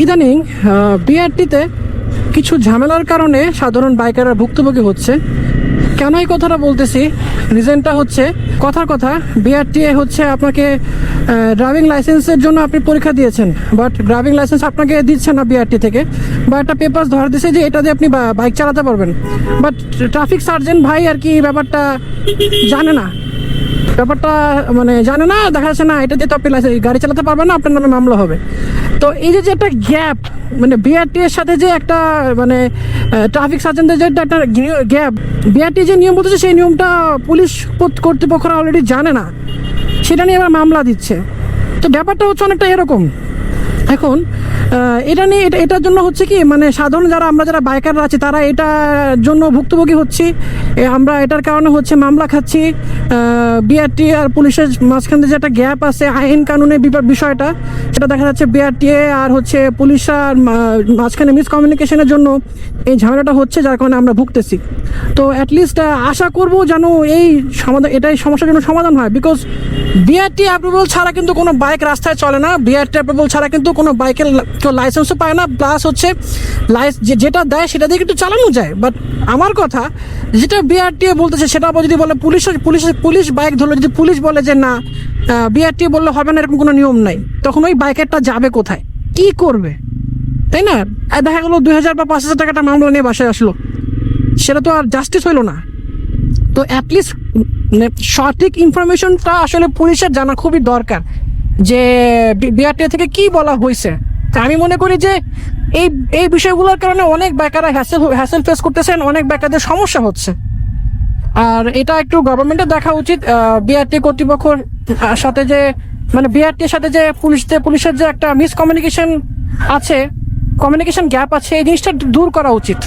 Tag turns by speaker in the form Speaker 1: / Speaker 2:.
Speaker 1: ইদানিং বিআরটিতে কিছু ঝামেলার কারণে সাধারণ বাইকাররা ভুক্তভোগী হচ্ছে। কেন এই কথাটা বলতেছি, রিজনটা হচ্ছে কথার কথা বিআরটিএ হচ্ছে আপনাকে ড্রাইভিং লাইসেন্সের জন্য আপনি পরীক্ষা দিয়েছেন, বাট ড্রাইভিং লাইসেন্স আপনাকে দিচ্ছে না বিআরটি থেকে, বা একটা পেপার ধরা দিচ্ছে যে এটা দিয়ে আপনি বাইক চালাতে পারবেন, বাট ট্রাফিক সার্জেন্ট ভাই আর কি ব্যাপারটা জানে না, জানে না, দেখা যাচ্ছে না এটা দিয়ে তো আপনি গাড়ি চালাতে পারবেন না, আপনার নামে মামলা হবে। তো এই যে একটা গ্যাপ, মানে বিআরটি এর সাথে যে একটা ট্রাফিক সার্জেন্টদের যে একটা গ্যাপ, বিআরটি যে নিয়ম বলতেছে সেই নিয়মটা পুলিশ কর্তৃপক্ষরা অলরেডি জানে না, সেটা নিয়ে এবার মামলা দিচ্ছে। তো ব্যাপারটা হচ্ছে অনেকটা এরকম। এখন এটা নিয়ে এটার জন্য হচ্ছে কি, মানে সাধারণ আমরা যারা বাইকাররা আছি তারা এটার জন্য ভুক্তভোগী হচ্ছি, আমরা এটার কারণে হচ্ছে মামলা খাচ্ছি। বিআরটি আর পুলিশের মাঝখানে যে একটা গ্যাপ আছে আইন কানুনের বিষয়টা, সেটা দেখা যাচ্ছে বিআরটিএ আর হচ্ছে পুলিশ আর মাঝখানে মিসকমিউনিকেশনের জন্য এই ঝামেলাটা হচ্ছে, যার কারণে আমরা ভুগতেছি। তো অ্যাটলিস্ট আশা করবো যেন এই এটাই সমস্যার জন্য সমাধান হয়, বিকজ বিআরটি অ্যাপ্রুভাল ছাড়া কিন্তু কোনো বাইক রাস্তায় চলে না, বিআরটি অ্যাপ্রুভাল ছাড়া কিন্তু কোনো বাইকের লাইসেন্সও পায় না, প্লাস হচ্ছে যেটা দেয় সেটা দিয়ে কিন্তু চালানো যায়। বাট আমার কথা যেটা বিআরটিএ বলতেছে সেটা যদি বলে পুলিশ বাইক ধরলে, যদি পুলিশ বলে যে না বিআরটিএ বললে হবে না, এরকম কোনো নিয়ম নাই, তখন ওই বাইকারটা যাবে কোথায়, কি করবে, তাই না? দেখা গেলো 2000 বা 5000 টাকাটা মামলা নিয়ে বাসায় আসলো, সেটা তো আর জাস্টিস হইলো না। তো অ্যাটলিস্ট সঠিক ইনফরমেশনটা আসলে পুলিশের জানা খুবই দরকার, যে বিআরটিএ থেকে কি বলা হয়েছে। আমি মনে করি যে এই বিষয়গুলোর কারণে অনেক বাইকাররা হ্যাসেল ফেস করতেছেন, অনেক বাইকারদের সমস্যা হচ্ছে। আর এটা একটু গভর্নমেন্টের দেখা উচিত, বিআরটি কর্তৃপক্ষের সাথে যে, মানে বিআরটির সাথে যে পুলিশের যে একটা মিসকমিউনিকেশন আছে, কমিউনিকেশন গ্যাপ আছে, এই জিনিসটা দূর করা উচিত।